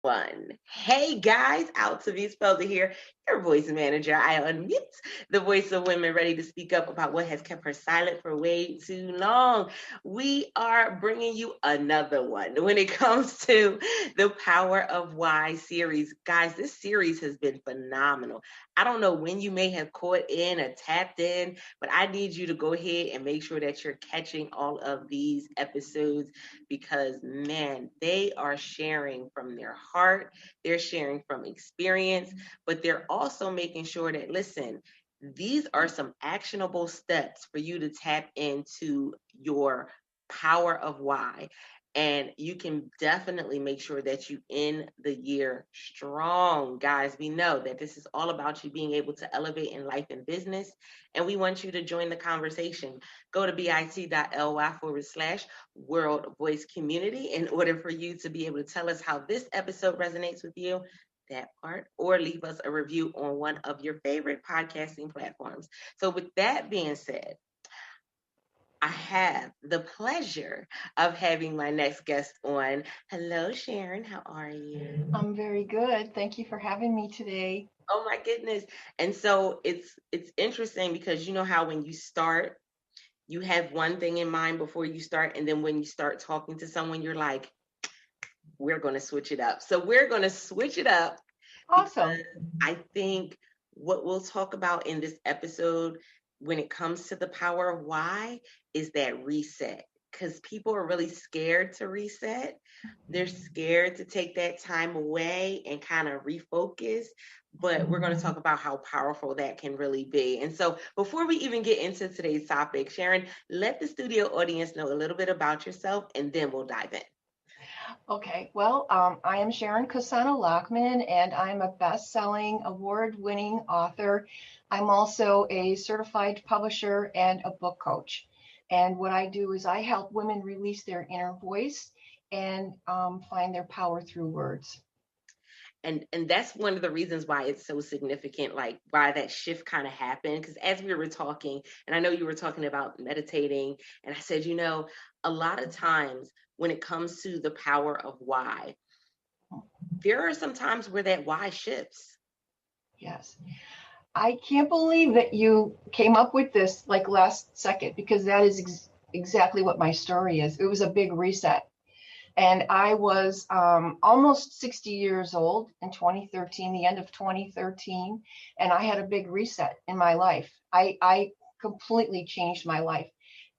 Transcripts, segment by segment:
One. Hey guys, out to be spelled here, your voice manager. I unmute the voice of women ready to speak up about what has kept her silent for way too long. We are bringing you another one when it comes to the Power of Why series. Guys, this series has been phenomenal. I don't know when you may have caught in or tapped in, but I need you to go ahead and make sure that you're catching all of these episodes because, man, they are sharing from their heart, they're sharing from experience, but they're also making sure that, listen, these are some actionable steps for you to tap into your power of why. And you can definitely make sure that you end the year strong. Guys, we know that this is all about you being able to elevate in life and business. And we want you to join the conversation. Go to bit.ly/World Voice Community in order for you to be able to tell us how this episode resonates with you, that part, or leave us a review on one of your favorite podcasting platforms. So, with that being said, I have the pleasure of having my next guest on. Hello, Sharon. How are you? I'm very good. Thank you for having me today. Oh my goodness. And so it's interesting because you know how when you start, you have one thing in mind before you start, and then when you start talking to someone, you're like, we're going to switch it up. So we're going to switch it up because Awesome. I think what we'll talk about in this episode when it comes to the power of why is that reset. Because people are really scared to reset. They're scared to take that time away and kind of refocus. But we're going to talk about how powerful that can really be. And so, before we even get into today's topic, Sharon, let the studio audience know a little bit about yourself and then we'll dive in. Okay, well, I am Sharon CassanoLochman, and I'm a best-selling, award-winning author. I'm also a certified publisher and a book coach. And what I do is I help women release their inner voice and find their power through words. And that's one of the reasons why it's so significant, like why that shift kind of happened. Because as we were talking, and I know you were talking about meditating, and I said, a lot of times when it comes to the power of why, there are some times where that why shifts. Yes. I can't believe that you came up with this like last second because that is exactly what my story is. It was a big reset. And I was almost 60 years old in 2013, the end of 2013, and I had a big reset in my life. I completely changed my life.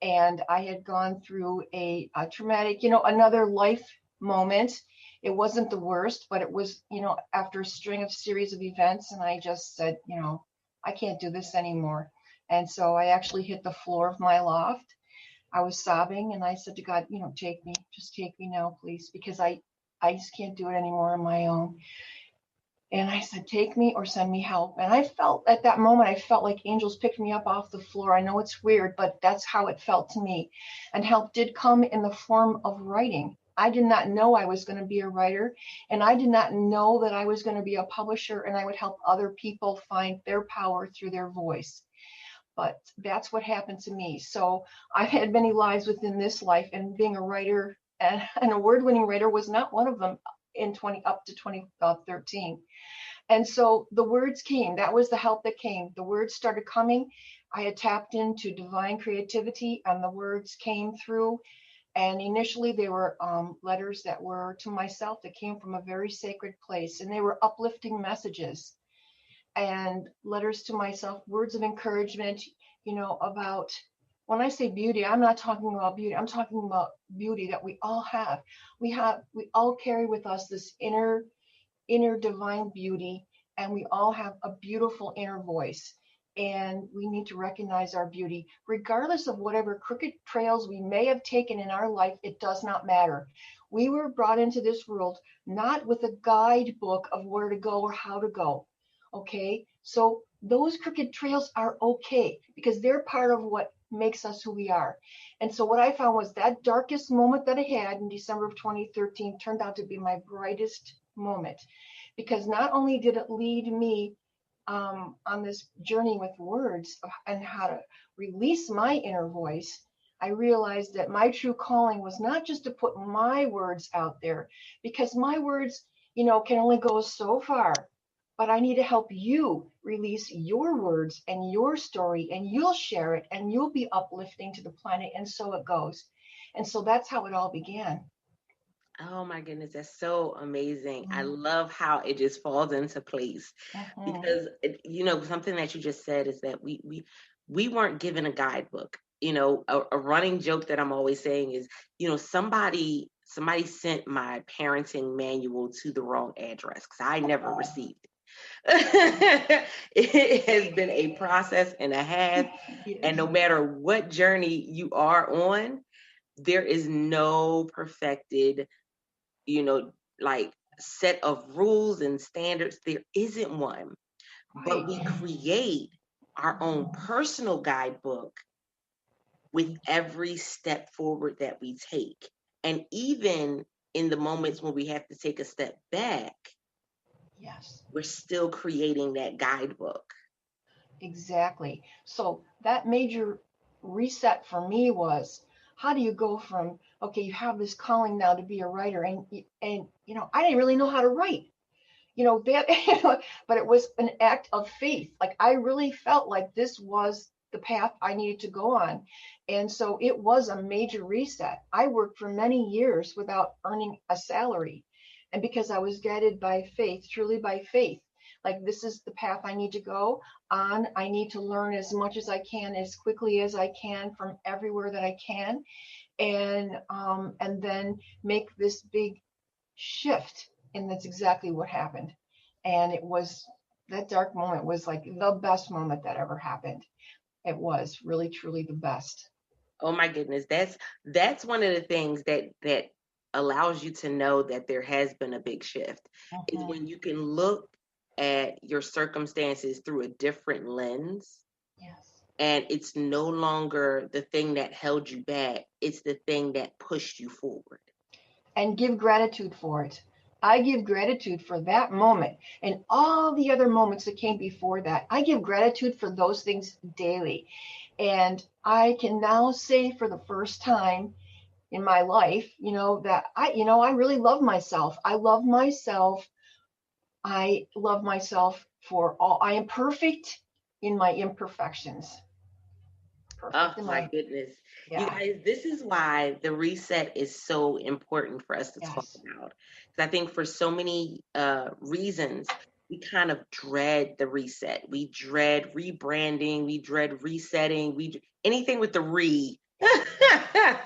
And I had gone through a traumatic, another life moment. It wasn't the worst, but it was, after a string of series of events. And I just said, I can't do this anymore. And so I actually hit the floor of my loft. I was sobbing and I said to God, take me, just take me now, please, because I just can't do it anymore on my own. And I said, take me or send me help. And I felt at that moment, I felt like angels picked me up off the floor. I know it's weird, but that's how it felt to me. And help did come in the form of writing. I did not know I was going to be a writer, and I did not know that I was going to be a publisher and I would help other people find their power through their voice. But that's what happened to me. So I've had many lives within this life, and being a writer and an award-winning writer was not one of them in 20 up to 2013. And so the words came. That was the help that came. The words started coming. I had tapped into divine creativity, and the words came through. And initially, they were letters that were to myself that came from a very sacred place, and they were uplifting messages and letters to myself, words of encouragement, about when I say beauty, I'm not talking about beauty. I'm talking about beauty that we all have. We all carry with us this inner divine beauty, and we all have a beautiful inner voice. And we need to recognize our beauty, regardless of whatever crooked trails we may have taken in our life. It does not matter. We were brought into this world not with a guidebook of where to go or how to go. Okay, so those crooked trails are okay because they're part of what makes us who we are. And so what I found was that darkest moment that I had in December of 2013 turned out to be my brightest moment, because not only did it lead me on this journey with words and how to release my inner voice, I realized that my true calling was not just to put my words out there, because my words can only go so far. But I need to help you release your words and your story, and you'll share it, and you'll be uplifting to the planet. And so it goes. And so that's how it all began. Oh my goodness, that's so amazing. I Mhm. love how it just falls into place Mhm. because something that you just said is that we weren't given a guidebook. A running joke that I'm always saying is, somebody sent my parenting manual to the wrong address because I never received it. It has been a process and a half, and Yes. no matter what journey you are on, there is no perfected you know, like set of rules and standards. There isn't one, but Right. we create our own personal guidebook with every step forward that we take. And even in the moments when we have to take a step back, Yes. we're still creating that guidebook. Exactly. So that major reset for me was, how do you go from, okay, you have this calling now to be a writer, and I didn't really know how to write. That but it was an act of faith. Like, I really felt like this was the path I needed to go on. And so it was a major reset. I worked for many years without earning a salary, and because I was guided by faith, truly by faith, like, this is the path I need to go on. I need to learn as much as I can, as quickly as I can, from everywhere that I can, and then make this big shift. And that's exactly what happened. And it was, that dark moment was like the best moment that ever happened. It was really truly the best. Oh my goodness, that's one of the things that allows you to know that there has been a big shift is Mhm. when you can look at your circumstances through a different lens, Yes. and it's no longer the thing that held you back, it's the thing that pushed you forward. And give gratitude for it. I give gratitude for that moment and all the other moments that came before that. I give gratitude for those things daily. And I can now say for the first time in my life, that I really love myself. I love myself. I love myself for all. I am perfect in my imperfections. Oh Perfect in my my, goodness. You yeah, guys, this is why the reset is so important for us to talk yes, about. Because I think for so many reasons, we kind of dread the reset. We dread rebranding, we dread resetting, anything with the re.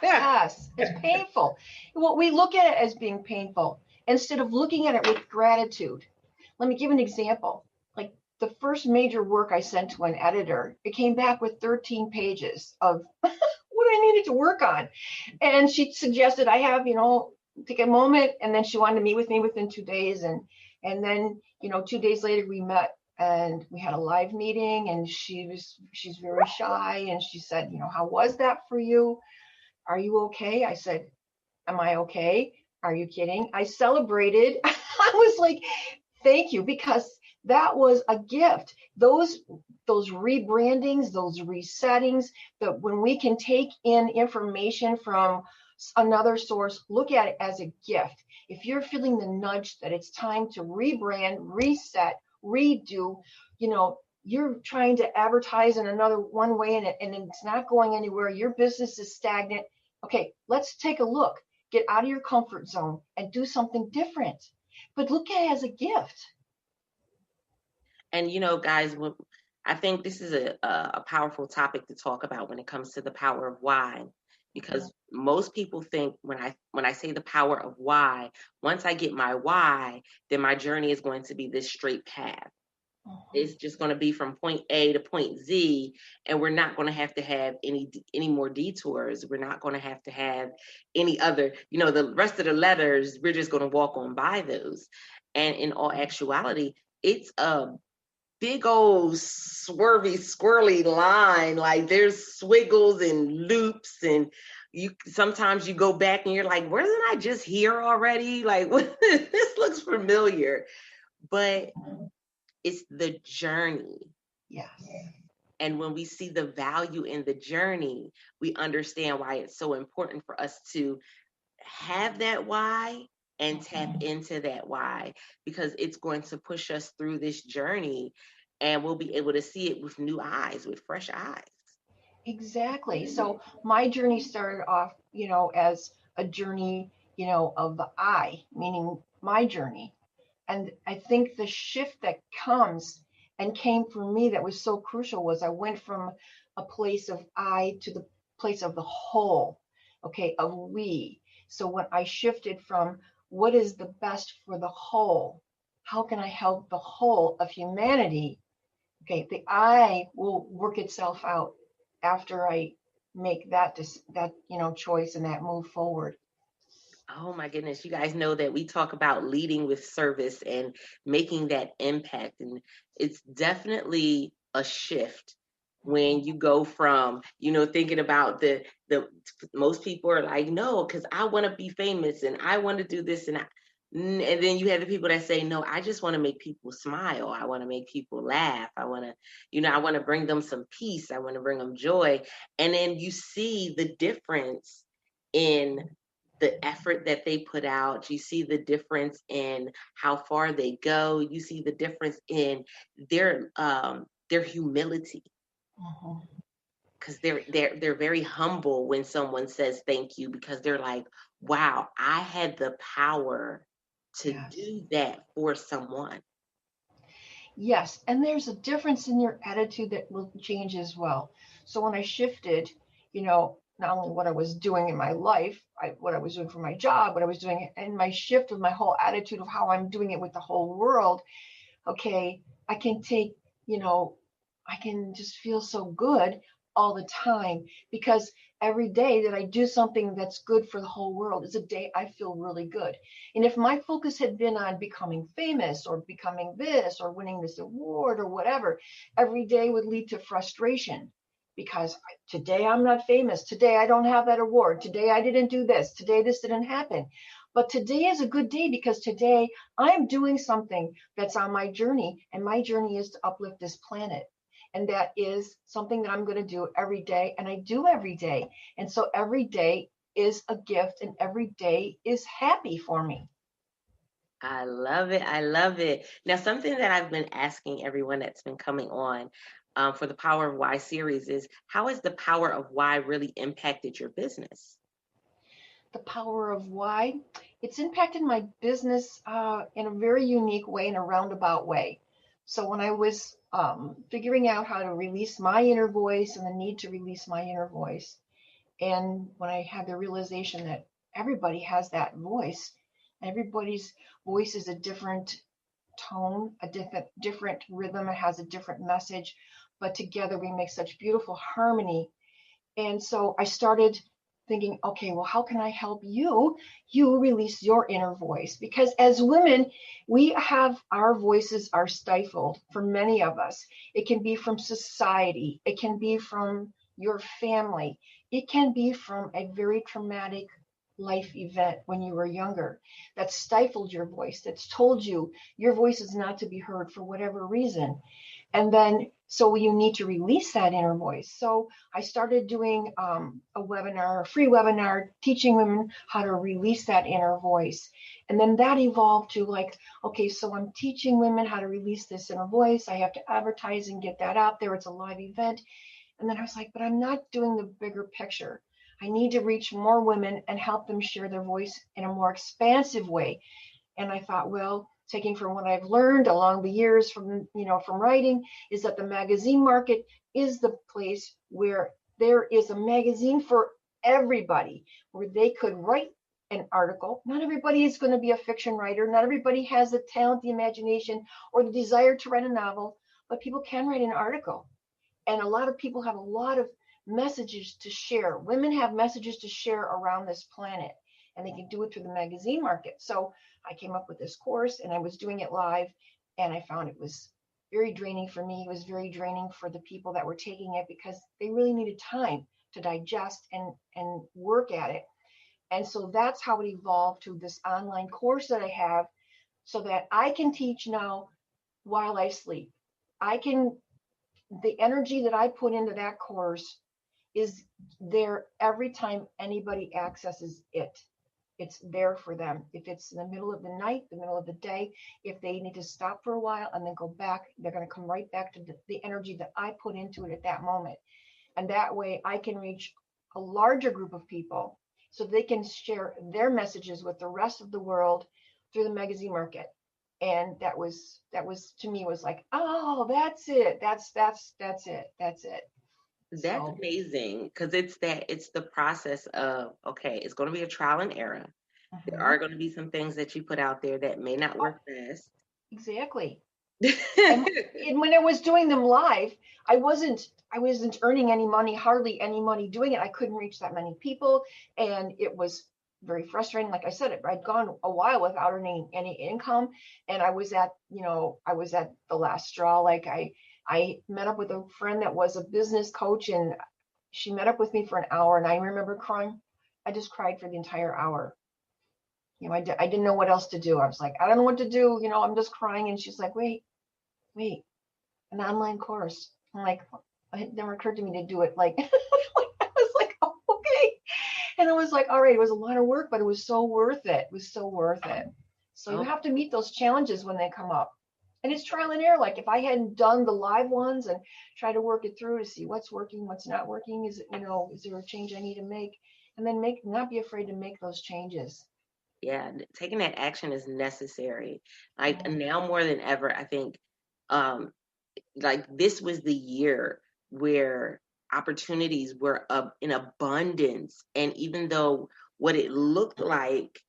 yes. It's painful. Well, we look at it as being painful instead of looking at it with gratitude. Let me give an example. Like, the first major work I sent to an editor, it came back with 13 pages of what I needed to work on. And she suggested I have, take a moment. And then she wanted to meet with me within 2 days. And then, 2 days later we met and we had a live meeting, and she's very shy. And she said, how was that for you? Are you okay? I said, am I okay? Are you kidding? I celebrated. I was like, thank you, because that was a gift. Those rebrandings, those resettings, that when we can take in information from another source, look at it as a gift. If you're feeling the nudge that it's time to rebrand, reset, redo, you're trying to advertise in another one way, and it's not going anywhere, your business is stagnant. Okay, let's take a look. Get out of your comfort zone and do something different. But look at it as a gift. And guys, I think this is a powerful topic to talk about when it comes to the power of why, Mhm. because most people think when I say the power of why, once I get my why, then my journey is going to be this straight path. Mhm. It's just going to be from point A to point Z, and we're not going to have any more detours. We're not going to have any other, the rest of the letters. We're just going to walk on by those. And in all actuality, it's a big old swervy, squirrely line. Like, there's swiggles and loops, and sometimes you go back and you're like, wasn't I just here already? Like, this looks familiar, but it's the journey. Yes. And when we see the value in the journey, we understand why it's so important for us to have that why, and tap into that why, because it's going to push us through this journey and we'll be able to see it with new eyes, with fresh eyes. Exactly. So my journey started off, as a journey, of the I, meaning my journey. And I think the shift that came for me that was so crucial was I went from a place of I to the place of the whole, okay, of we. So when I shifted from what is the best for the whole, how can I help the whole of humanity? Okay, the I will work itself out after I make that choice and that move forward. Oh my goodness, you guys know that we talk about leading with service and making that impact. And it's definitely a shift when you go from, thinking about the most people are like, no, because I want to be famous and I want to do this and then you have the people that say, no, I just want to make people smile. I want to make people laugh. I want to, I want to bring them some peace. I want to bring them joy. And then you see the difference in the effort that they put out. You see the difference in how far they go. You see the difference in their humility, because they're very humble when someone says thank you, because they're like, wow, I had the power to Yes. do that for someone. Yes, and there's a difference in your attitude that will change as well. So when I shifted, not only what I was doing in my life, what I was doing for my job, what I was doing, and my shift of my whole attitude of how I'm doing it with the whole world, okay, I can take, I can just feel so good all the time, because every day that I do something that's good for the whole world is a day I feel really good. And if my focus had been on becoming famous or becoming this or winning this award or whatever, every day would lead to frustration, because today I'm not famous. Today I don't have that award. Today I didn't do this. Today this didn't happen. But today is a good day because today I'm doing something that's on my journey, and my journey is to uplift this planet. And that is something that I'm going to do every day, and I do every day. And so every day is a gift, and every day is happy for me. I love it. I love it. Now, something that I've been asking everyone that's been coming on for the Power of Why series is, how has the power of why really impacted your business? The power of why, it's impacted my business in a very unique way, in a roundabout way. So when I was figuring out how to release my inner voice and the need to release my inner voice, and when I had the realization that everybody has that voice, everybody's voice is a different tone, a different rhythm, it has a different message, but together we make such beautiful harmony. And so I started thinking, okay, well, how can I help you release your inner voice? Because as women, we have, our voices are stifled for many of us. It can be from society, it can be from your family, it can be from a very traumatic life event when you were younger that stifled your voice, that's told you your voice is not to be heard for whatever reason. And then, so you need to release that inner voice. So I started doing a free webinar, teaching women how to release that inner voice. And then that evolved to like, okay, so I'm teaching women how to release this inner voice. I have to advertise and get that out there. It's a live event. And then I was like, but I'm not doing the bigger picture. I need to reach more women and help them share their voice in a more expansive way. And I thought, well, taking from what I've learned along the years from writing, is that the magazine market is the place where there is a magazine for everybody, where they could write an article. Not everybody is going to be a fiction writer. Not everybody has the talent, the imagination, or the desire to write a novel, but people can write an article. And a lot of people have a lot of messages to share. Women have messages to share around this planet, and they can do it through the magazine market. So I came up with this course, and I was doing it live, and I found it was very draining for me. It was very draining for the people that were taking it, because they really needed time to digest and work at it. And so that's how it evolved to this online course that I have, so that I can teach now while I sleep. I can, the energy that I put into that course is there every time anybody accesses it. It's there for them. If it's in the middle of the night, the middle of the day, if they need to stop for a while and then go back, they're going to come right back to the energy that I put into it at that moment. And that way I can reach a larger group of people so they can share their messages with the rest of the world through the magazine market. And that was to me was like, oh, that's it. That's it. That's it. That's So amazing, because it's the process of, okay, it's going to be a trial and error. There are going to be some things that you put out there that may not work best. exactly. And when I was doing them live, I wasn't earning any money, hardly any money doing it. I couldn't reach that many people, and it was very frustrating. Like I said, I'd gone a while without earning any income, and I was at the last straw. Like I met up with a friend that was a business coach, and she met up with me for an hour, and I remember crying. I just cried for the entire hour. I didn't know what else to do. I was like, I don't know what to do. I'm just crying. And she's like, wait, an online course. I'm like, it never occurred to me to do it. Like, I was like, oh, okay. And I was like, all right, it was a lot of work, but it was so worth it. It was so worth it. So you have to meet those challenges when they come up. And it's trial and error. Like if I hadn't done the live ones and try to work it through to see what's working, what's not working, is there a change I need to make? And then not be afraid to make those changes. Yeah, taking that action is necessary. Like now more than ever, I think, like this was the year where opportunities were in abundance. And even though what it looked like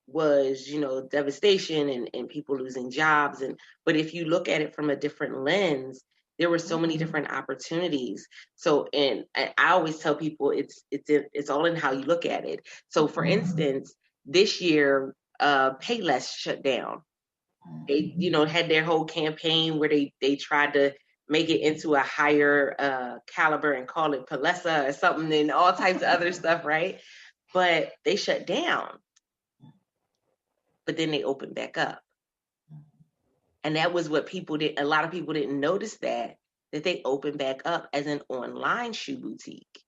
was, devastation and people losing jobs, but if you look at it from a different lens, there were so many different opportunities. So, and I always tell people it's all in how you look at it. So for instance, this year, Payless shut down. They, had their whole campaign where they tried to make it into a higher caliber and call it Palessa or something and all types of other stuff, right? But they shut down. But then they opened back up. And that was what a lot of people didn't notice that they opened back up as an online shoe boutique.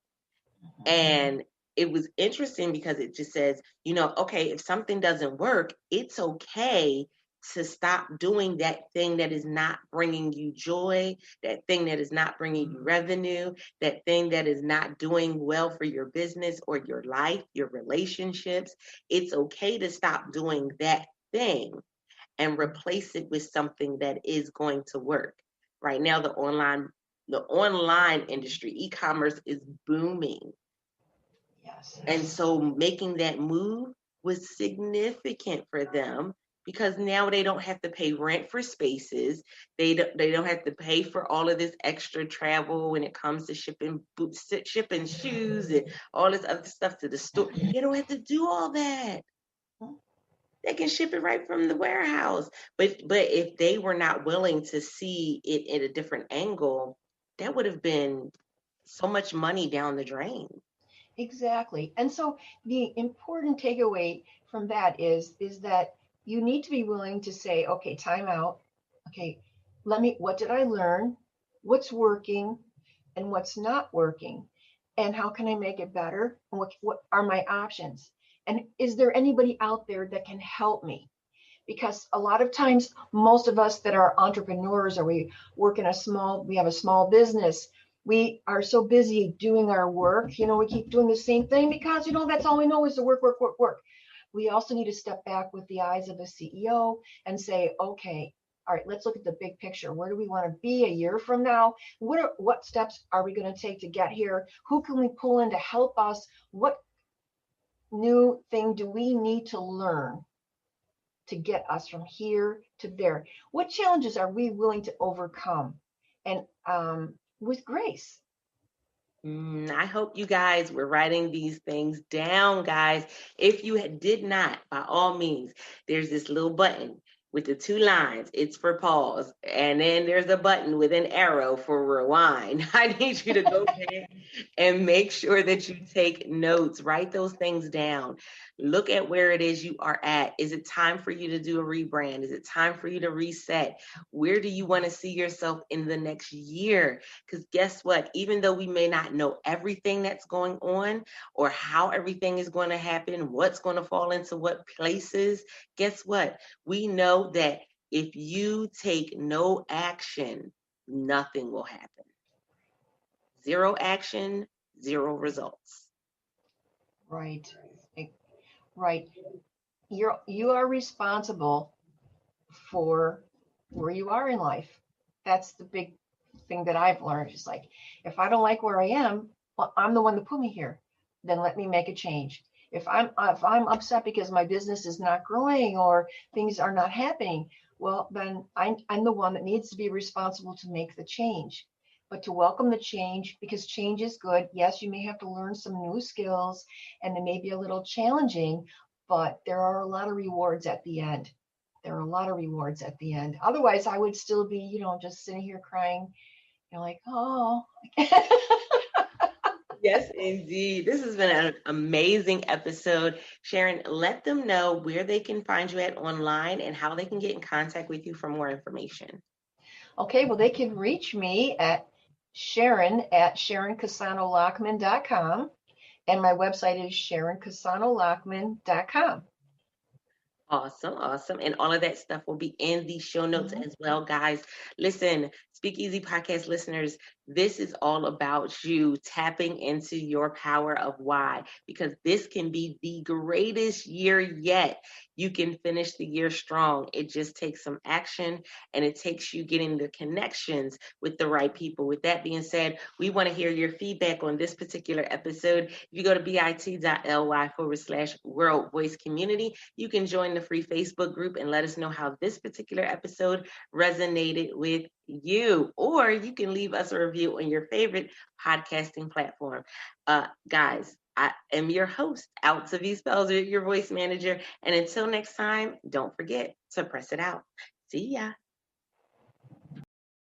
And it was interesting because it just says, okay, if something doesn't work, it's okay to stop doing that thing that is not bringing you joy, that thing that is not bringing you revenue, that thing that is not doing well for your business or your life, your relationships. It's okay to stop doing that thing and replace it with something that is going to work. Right now, the online industry, e-commerce is booming. Yes. And so making that move was significant for them because now they don't have to pay rent for spaces. They don't have to pay for all of this extra travel when it comes to shipping shoes and all this other stuff to the store. They don't have to do all that. They can ship it right from the warehouse. But if they were not willing to see it at a different angle, that would have been so much money down the drain. Exactly. And so the important takeaway from that is that you need to be willing to say, okay, time out. Okay, what did I learn? What's working and what's not working? And how can I make it better? And what are my options? And is there anybody out there that can help me? Because a lot of times, most of us that are entrepreneurs or we have a small business, we are so busy doing our work, we keep doing the same thing because, that's all we know is to work, work, work, work. We also need to step back with the eyes of a CEO and say, okay, all right, let's look at the big picture. Where do we want to be a year from now? What steps are we going to take to get here? Who can we pull in to help us? What new thing do we need to learn to get us from here to there? What challenges are we willing to overcome? And with grace. I hope you guys were writing these things down, guys. If you did not, by all means, there's this little button. with the two lines. It's for pause. And then there's a button with an arrow for rewind. I need you to go back and make sure that you take notes, write those things down. Look at where it is you are at. Is it time for you to do a rebrand? Is it time for you to reset? Where do you want to see yourself in the next year? Because guess what? Even though we may not know everything that's going on or how everything is going to happen, what's going to fall into what places, guess what? We know that if you take no action, nothing will happen. Zero action, zero results. Right. Right. You are responsible for where you are in life. That's the big thing that I've learned. Is like, if I don't like where I am, well, I'm the one that put me here. Then let me make a change. If I'm upset because my business is not growing or things are not happening, well, then I'm the one that needs to be responsible to make the change. But to welcome the change, because change is good. Yes, you may have to learn some new skills and it may be a little challenging, but there are a lot of rewards at the end. There are a lot of rewards at the end. Otherwise, I would still be, just sitting here crying, like, oh. Yes, indeed. This has been an amazing episode. Sharon, let them know where they can find you at online and how they can get in contact with you for more information. Okay, well, they can reach me at Sharon at SharonCassanoLochman.com, and my website is SharonCassanoLochman.com. Awesome, awesome. And all of that stuff will be in the show notes as well, guys. Listen, Speakeasy Podcast listeners, this is all about you tapping into your power of why, because this can be the greatest year yet. You can finish the year strong. It just takes some action and it takes you getting the connections with the right people. With that being said, we want to hear your feedback on this particular episode. If you go to bit.ly/World Voice Community, you can join the free Facebook group and let us know how this particular episode resonated with you. Or you can leave us a review on your favorite podcasting platform. Guys, I am your host, Out to V Spells, your voice manager. And until next time, don't forget to press it out. See ya.